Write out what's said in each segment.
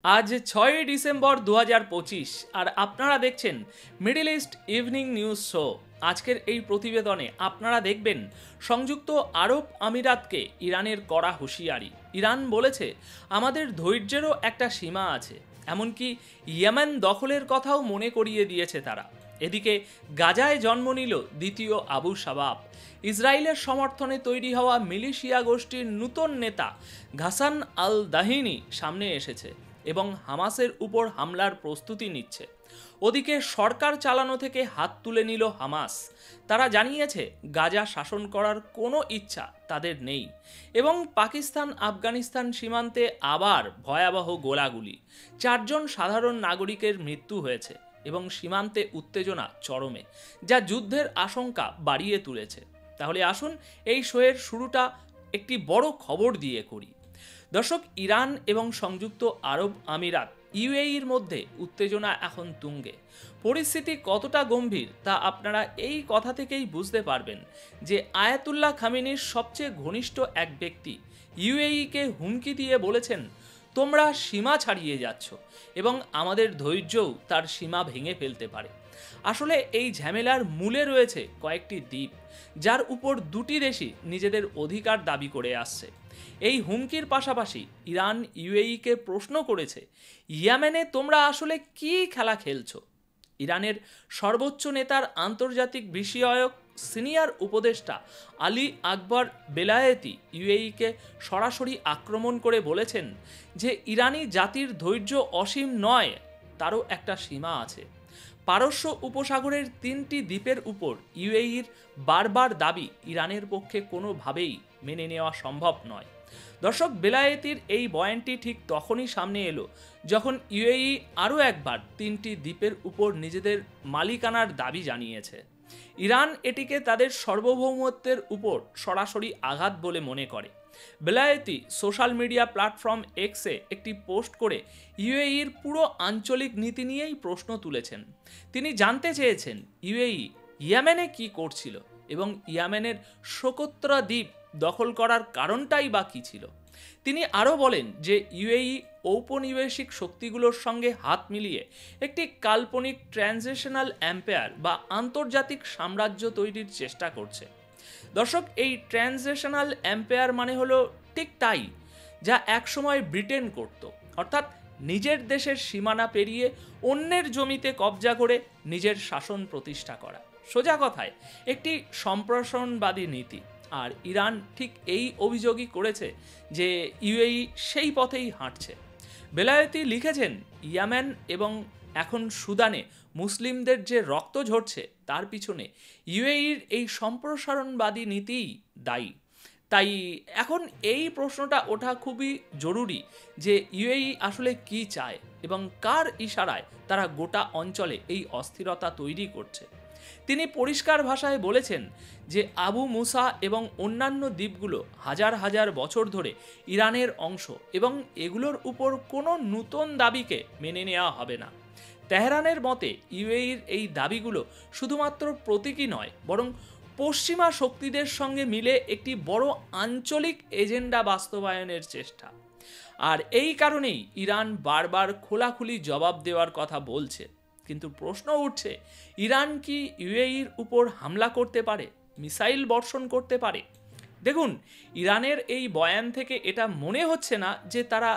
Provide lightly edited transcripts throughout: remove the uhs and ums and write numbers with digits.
আজ 6ই ডিসেম্বর 2025 আর আপনারা দেখছেন middle east evening news show. আজকের এই প্রতিবেদনে আপনারা দেখবেন সংযুক্ত আরব আমিরাতকে ইরানের কড়া হুঁশিয়ারি। ইরান বলেছে আমাদের ধৈর্যেরও একটা সীমা আছে, এমনকি ইয়েমেন দখলের কথাও মনে করিয়ে দিয়েছে তারা। এদিকে গাজায় জন্ম নিল দ্বিতীয় আবু শাবাব। ইসরায়েলের সমর্থনে তৈরি হওয়া মিলিশিয়া গোষ্ঠীর নূতন নেতা ঘাসান আল দাহিনী সামনে এসেছে এবং হামাসের উপর হামলার প্রস্তুতি নিচ্ছে। ওদিকে সরকার চালানো থেকে হাত তুলে নিল হামাস। তারা জানিয়েছে গাজা শাসন করার কোনো ইচ্ছা তাদের নেই এবং পাকিস্তান আফগানিস্তান সীমান্তে আবার ভয়াবহ গোলাগুলি। 4 জন সাধারণ নাগরিকের মৃত্যু হয়েছে এবং সীমান্তে উত্তেজনা চরমে, যা যুদ্ধের আশঙ্কা বাড়িয়ে তুলেছে। তাহলে আসুন এই শোয়ের শুরুটা একটি বড় খবর দিয়ে করি। দর্শক, ইরান এবং সংযুক্ত আরব আমিরাত ইউএইর মধ্যে উত্তেজনা এখন তুঙ্গে। পরিস্থিতি কতটা গম্ভীর তা আপনারা এই কথা থেকেই বুঝতে পারবেন যে আয়াতুল্লাহ খামেনির সবচেয়ে ঘনিষ্ঠ এক ব্যক্তি ইউএইকে হুমকি দিয়ে বলেছেন, তোমরা সীমা ছাড়িয়ে যাচ্ছ এবং আমাদের ধৈর্যও তার সীমা ভেঙে ফেলতে পারে। আসলে এই ঝামেলার মূলে রয়েছে কয়েকটি দ্বীপ, যার উপর দুটি দেশই নিজেদের অধিকার দাবি করে আসছে। এই হুমকির পাশাপাশি ইরান ইউএইকে প্রশ্ন করেছে, ইয়েমেনে তোমরা আসলে কি খেলা খেলছো? ইরানের সর্বোচ্চ নেতার আন্তর্জাতিক বিষয়ক সিনিয়র উপদেষ্টা আলী আকবর বেলায়েতি ইউএইকে সরাসরি আক্রমণ করে বলেছেন যে ইরানি জাতির ধৈর্য অসীম নয়, তারও একটা সীমা আছে। পারস্য উপসাগরের 3টি দ্বীপের উপর ইউএইর বারবার দাবি ইরানের পক্ষে কোনোভাবেই মেনে নেওয়া সম্ভব নয়। দর্শক, বেলায়েতির এই বয়ানটি ঠিক তখনই সামনে এলো যখন ইউএই আরও একবার 3টি দ্বীপের উপর নিজেদের মালিকানার দাবি জানিয়েছে। ইরান এটিকে তাদের সার্বভৌমত্বের উপর সরাসরি আঘাত বলে মনে করে। বেলায়েতি সোশ্যাল মিডিয়া প্ল্যাটফর্ম এক্সে একটি পোস্ট করে ইউএইর পুরো আঞ্চলিক নীতি নিয়েই প্রশ্ন তুলেছেন। তিনি জানতে চেয়েছেন ইউএই ইয়েমেনে কি করছিল এবং ইয়েমেনের সোকোত্রা দ্বীপ দখল করার কারণটাই বা কী ছিল। তিনি আরও বলেন যে ইউএই ঔপনিবেশিক শক্তিগুলোর সঙ্গে হাত মিলিয়ে একটি কাল্পনিক ট্রানজিশনাল এম্পায়ার বা আন্তর্জাতিক সাম্রাজ্য তৈরির চেষ্টা করছে। দর্শক, এই ট্রানজিশনাল এম্পায়ার মানে হলো ঠিক তাই যা একসময় ব্রিটেন করত, অর্থাৎ নিজের দেশের সীমানা পেরিয়ে অন্যের জমিতে কবজা করে নিজের শাসন প্রতিষ্ঠা করা। সোজা কথায় একটি সম্প্রসারণবাদী নীতি। আর ইরান ঠিক এই অভিযোগই করেছে যে ইউএই সেই পথেই হাঁটছে। বেলায়েতি লিখেছেন, ইয়েমেন এবং এখন সুদানে মুসলিমদের যে রক্ত ঝরছে তার পিছনে ইউএইর এই সম্প্রসারণবাদী নীতিই দায়ী। তাই এখন এই প্রশ্নটা ওঠা খুবই জরুরি যে ইউএই আসলে কি চায় এবং কার ইশারায় তারা গোটা অঞ্চলে এই অস্থিরতা তৈরি করছে। তিনি পরিষ্কার ভাষায় বলেছেন যে আবু মুসা এবং অন্যান্য দ্বীপগুলো হাজার হাজার বছর ধরে ইরানের অংশ এবং এগুলোর উপর কোনো নূতন দাবিকে মেনে নেওয়া হবে না। তেহরানের মতে ইউএইর এই দাবিগুলো শুধুমাত্র প্রতীকী নয়, বরং পশ্চিমা শক্তিদের সঙ্গে মিলে একটি বড় আঞ্চলিক এজেন্ডা বাস্তবায়নের চেষ্টা। আর এই কারণেই ইরান বারবার খোলাখুলি জবাব দেওয়ার কথা বলছে। কিন্তু প্রশ্ন উঠছে, ইরান কি ইউএইর উপর হামলা করতে পারে, মিসাইল বর্ষণ করতে পারে? দেখুন, ইরানের এই বয়ান থেকে এটা মনে হচ্ছে না যে তারা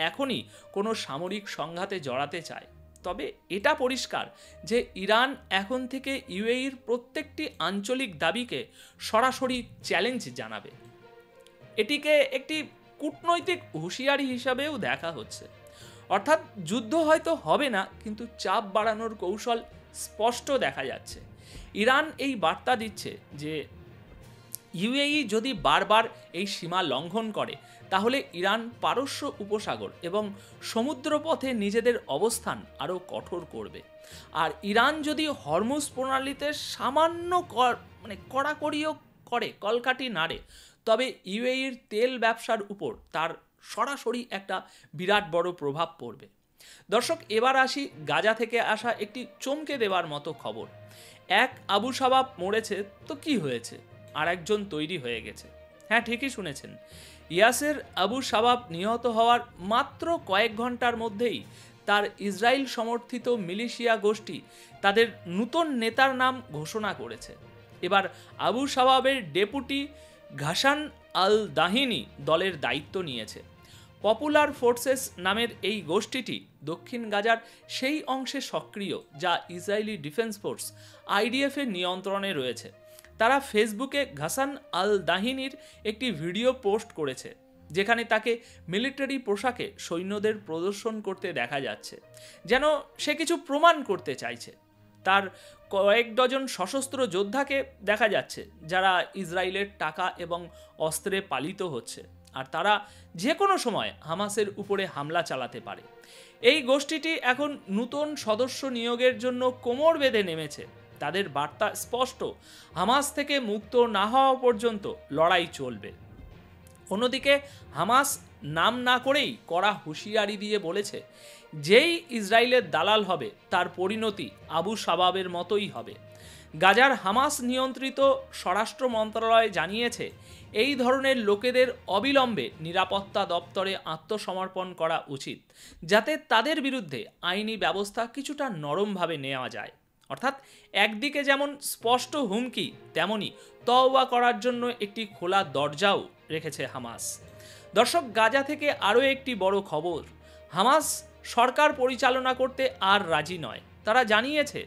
এখনই কোনো সামরিক সংঘাতে জড়াতে চায়। তবে এটা পরিষ্কার যে ইরান এখন থেকে ইউএইর প্রত্যেকটি আঞ্চলিক দাবিকে সরাসরি চ্যালেঞ্জ জানাবে। এটিকে একটি কূটনৈতিক হুঁশিয়ারি হিসাবেও দেখা হচ্ছে। অর্থাৎ যুদ্ধ হয়তো হবে না, কিন্তু চাপ বাড়ানোর কৌশল স্পষ্ট দেখা যাচ্ছে। ইরান এই বার্তা দিচ্ছে যে ইউএই যদি বারবার এই সীমা লঙ্ঘন করে তাহলে ইরান পারস্য উপসাগর এবং সমুদ্রপথে নিজেদের অবস্থান আরও কঠোর করবে। আর ইরান যদি হরমুজ প্রণালীতে সামান্য কড়াকড়িও করে, কলকাঠি নাড়ে, তবে ইউএইর তেল ব্যবসার উপর তার সরাসরি একটা বিরাট বড় প্রভাব পড়বে। দর্শক, এবার আসি গাজা থেকে আসা একটি চমকে দেওয়ার মতো খবর। এক আবু শাবাব মরেছে তো কি হয়েছে, আর একজন তৈরি হয়ে গেছে। হ্যাঁ, ঠিকই শুনেছেন। ইয়াসের আবু শাবাব নিহত হওয়ার মাত্র কয়েক ঘন্টার মধ্যেই তার ইসরায়েল সমর্থিত মিলিশিয়া গোষ্ঠী তাদের নূতন নেতার নাম ঘোষণা করেছে। এবার আবু শাবাবের ডেপুটি ঘাসান আল দাহিনী দলের দায়িত্ব নিয়েছে। পপুলার ফোর্সেস নামের এই গোষ্ঠীটি দক্ষিণ গাজার সেই অংশে সক্রিয় যা ইসরায়েলি ডিফেন্স ফোর্স আইডিএফ এর নিয়ন্ত্রণে রয়েছে। তারা ফেসবুকে ঘাসান আল দাহিনীর একটি ভিডিও পোস্ট করেছে যেখানে তাকে মিলিটারি পোশাকে সৈন্যদের প্রদর্শন করতে দেখা যাচ্ছে, যেন সে কিছু প্রমাণ করতে চাইছে। তার কয়েক ডজন সশস্ত্র যোদ্ধাকে দেখা যাচ্ছে যারা ইসরায়েলের টাকা এবং অস্ত্রে পালিত হচ্ছে, আর তারা যে কোনো সময় হামাসের উপরে হামলা চালাতে পারে। এই গোষ্ঠীটি এখন নূতন সদস্য নিয়োগের জন্য কোমর বেঁধে নেমেছে। তাদের বার্তা স্পষ্ট, হামাস থেকে মুক্ত না হওয়া পর্যন্ত লড়াই চলবে। অন্যদিকে হামাস নাম না করেই কড়া হুঁশিয়ারি দিয়ে বলেছে, যেই ইসরায়েলের দালাল হবে তার পরিণতি আবু শাবাবের মতোই হবে। গাজার হামাস নিয়ন্ত্রিত স্বরাষ্ট্র মন্ত্রণালয় জানিয়েছে, এই ধরনের লোকেদের অবিলম্বে নিরাপত্তা দপ্তরে আত্মসমর্পণ করা উচিত, যাতে তাদের বিরুদ্ধে আইনি ব্যবস্থা কিছুটা নরমভাবে নেওয়া যায়। অর্থাৎ একদিকে যেমন স্পষ্ট হুমকি, তেমনি তওবা করার জন্য একটি খোলা দরজাও রেখেছে হামাস। দর্শক, গাজা থেকে আরও একটি বড় খবর, হামাস সরকার পরিচালনা করতে আর রাজি নয়। তারা জানিয়েছে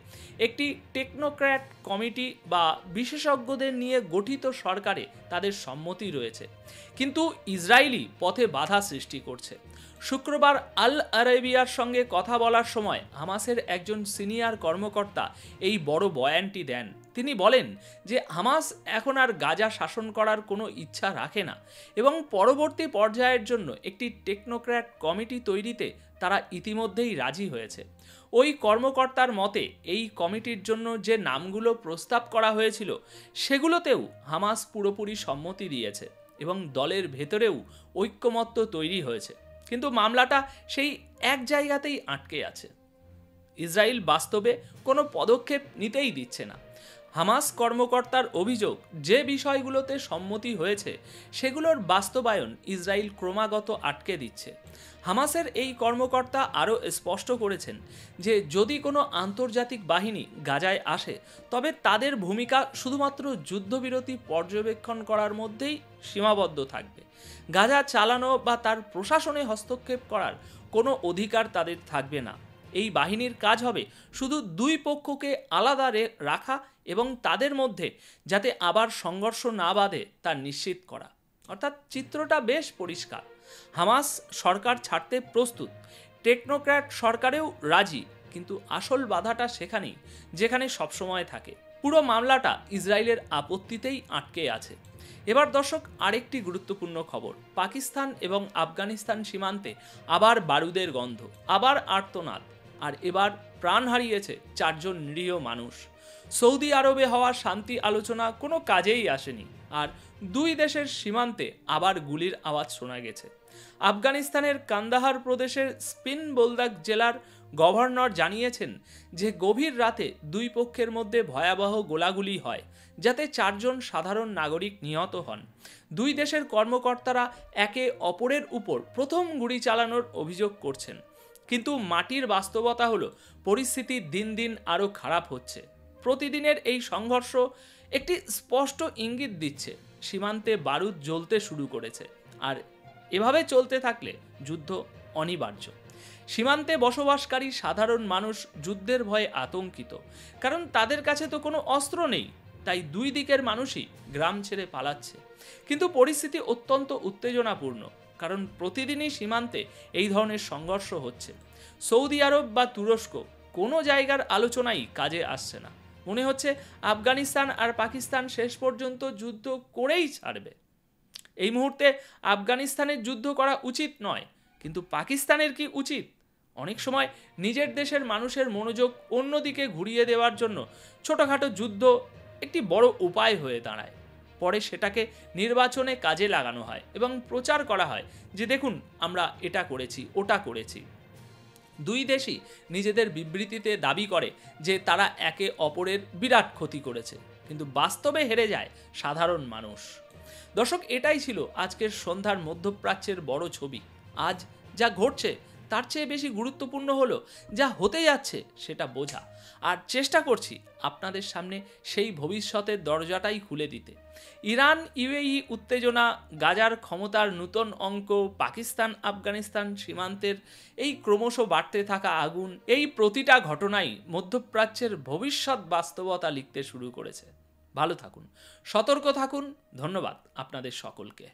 একটি টেকনোক্র্যাট কমিটি বা বিশেষজ্ঞদের নিয়ে গঠিত সরকারে তাদের সম্মতি রয়েছে, কিন্তু ইসরায়েলি পথে বাধা সৃষ্টি করছে। শুক্রবার আল আরাবিয়ার সঙ্গে কথা বলার সময় হামাসের একজন সিনিয়র কর্মকর্তা এই বড় বয়ানটি দেন। তিনি বলেন যে হামাস এখন আর গাজা শাসন করার কোনো ইচ্ছা রাখে না এবং পরবর্তী পর্যায়ের জন্য একটি টেকনোক্র্যাট কমিটি তৈরিতে তারা ইতিমধ্যেই রাজি হয়েছে। ওই কর্মকর্তার মতে এই কমিটির জন্য যে নামগুলো প্রস্তাব করা হয়েছিল সেগুলোতেও হামাস পুরোপুরি সম্মতি দিয়েছে এবং দলের ভেতরেও ঐক্যমত্য তৈরি হয়েছে, কিন্তু মামলাটা সেই এক জায়গাতেই আটকে আছে। ইসরায়েল বাস্তবে কোনো পদক্ষেপ নিতেই দিচ্ছে না। হামাস কর্মকর্তার অভিযোগ, যে বিষয়গুলোতে সম্মতি হয়েছে সেগুলোর বাস্তবায়ন ইসরায়েল ক্রমাগত আটকে দিচ্ছে। হামাসের এই কর্মকর্তা আরও স্পষ্ট করেছেন যে যদি কোনো আন্তর্জাতিক বাহিনী গাজায় আসে তবে তাদের ভূমিকা শুধুমাত্র যুদ্ধবিরতি পর্যবেক্ষণ করার মধ্যেই সীমাবদ্ধ থাকবে। গাজা চালানো বা তার প্রশাসনে হস্তক্ষেপ করার কোনো অধিকার তাদের থাকবে না। এই বাহিনীর কাজ হবে শুধু দুই পক্ষকে আলাদা রাখা এবং তাদের মধ্যে যাতে আবার সংঘর্ষ না বাধে তা নিশ্চিত করা। অর্থাৎ চিত্রটা বেশ পরিষ্কার, হামাস সরকার ছাড়তে প্রস্তুত, টেকনোক্র্যাট সরকারেও রাজি, কিন্তু আসল বাধাটা সেখানেই যেখানে সবসময় থাকে। পুরো মামলাটা ইসরায়েলের আপত্তিতেই আটকে আছে। এবার দর্শক, আরেকটি গুরুত্বপূর্ণ খবর, পাকিস্তান এবং আফগানিস্তান সীমান্তে আবার বারুদের গন্ধ, আবার আর্তনাদ, আর এবার প্রাণ হারিয়েছে 4 জন নিরীহ মানুষ। সৌদি আরবে হওয়া শান্তি আলোচনা কোনো কাজেই আসেনি, আর দুই দেশের সীমান্তে আবার গুলির আওয়াজ শোনা গেছে। আফগানিস্তানের কান্দাহার প্রদেশের স্পিন বোলদাক জেলার গভর্নর জানিয়েছেন যে গভীর রাতে দুই পক্ষের মধ্যে ভয়াবহ গোলাগুলি হয়, যাতে 4 জন সাধারণ নাগরিক নিহত হন। দুই দেশের কর্মকর্তারা একে অপরের উপর প্রথম গুলি চালানোর অভিযোগ করছেন, কিন্তু মাটির বাস্তবতা হলো পরিস্থিতি দিন দিন আরও খারাপ হচ্ছে। প্রতিদিনের এই সংঘর্ষ একটি স্পষ্ট ইঙ্গিত দিচ্ছে সীমান্তে বারুদ জ্বলতে শুরু করেছে, আর এভাবে চলতে থাকলে যুদ্ধ অনিবার্য। সীমান্তে বসবাসকারী সাধারণ মানুষ যুদ্ধের ভয়ে আতঙ্কিত, কারণ তাদের কাছে তো কোনো অস্ত্র নেই, তাই দুই দিকের মানুষই গ্রাম ছেড়ে পালাচ্ছে। কিন্তু পরিস্থিতি অত্যন্ত উত্তেজনাপূর্ণ, কারণ প্রতিদিনই সীমান্তে এই ধরনের সংঘর্ষ হচ্ছে। সৌদি আরব বা তুরস্ক কোনো জায়গার আলোচনাই কাজে আসছে না। মনে হচ্ছে আফগানিস্তান আর পাকিস্তান শেষ পর্যন্ত যুদ্ধ করেই ছাড়বে। এই মুহূর্তে আফগানিস্তানের যুদ্ধ করা উচিত নয়, কিন্তু পাকিস্তানের কি উচিত? অনেক সময় নিজের দেশের মানুষের মনোযোগ অন্যদিকে ঘুরিয়ে দেওয়ার জন্য ছোটোখাটো যুদ্ধ একটি বড় উপায় হয়ে দাঁড়ায়। পরে সেটাকে নির্বাচনে কাজে লাগানো হয় এবং প্রচার করা হয় যে দেখুন আমরা এটা করেছি, ওটা করেছি। দুই দেশই নিজেদের বিবৃতিতে দাবি করে যে তারা একে অপরের বিরাট ক্ষতি করেছে, কিন্তু বাস্তবে হেরে যায় সাধারণ মানুষ। দর্শক, এটাই ছিল আজকের সন্ধ্যার মধ্যপ্রাচ্যের বড় ছবি। আজ যা ঘটছে তার চেয়ে বেশি গুরুত্বপূর্ণ হলো যা হতে যাচ্ছে সেটা বোঝা, আর চেষ্টা করছি আপনাদের সামনে সেই ভবিষ্যতের দরজাটাই খুলে দিতে। ইরান ইউএই উত্তেজনা, গাজার ক্ষমতার নূতন অঙ্ক, পাকিস্তান আফগানিস্তান সীমান্তের এই ক্রমশ বাড়তে থাকা আগুন, এই প্রতিটা ঘটনাই মধ্যপ্রাচ্যের ভবিষ্যৎ বাস্তবতা লিখতে শুরু করেছে। ভালো থাকুন, সতর্ক থাকুন। ধন্যবাদ আপনাদের সকলকে।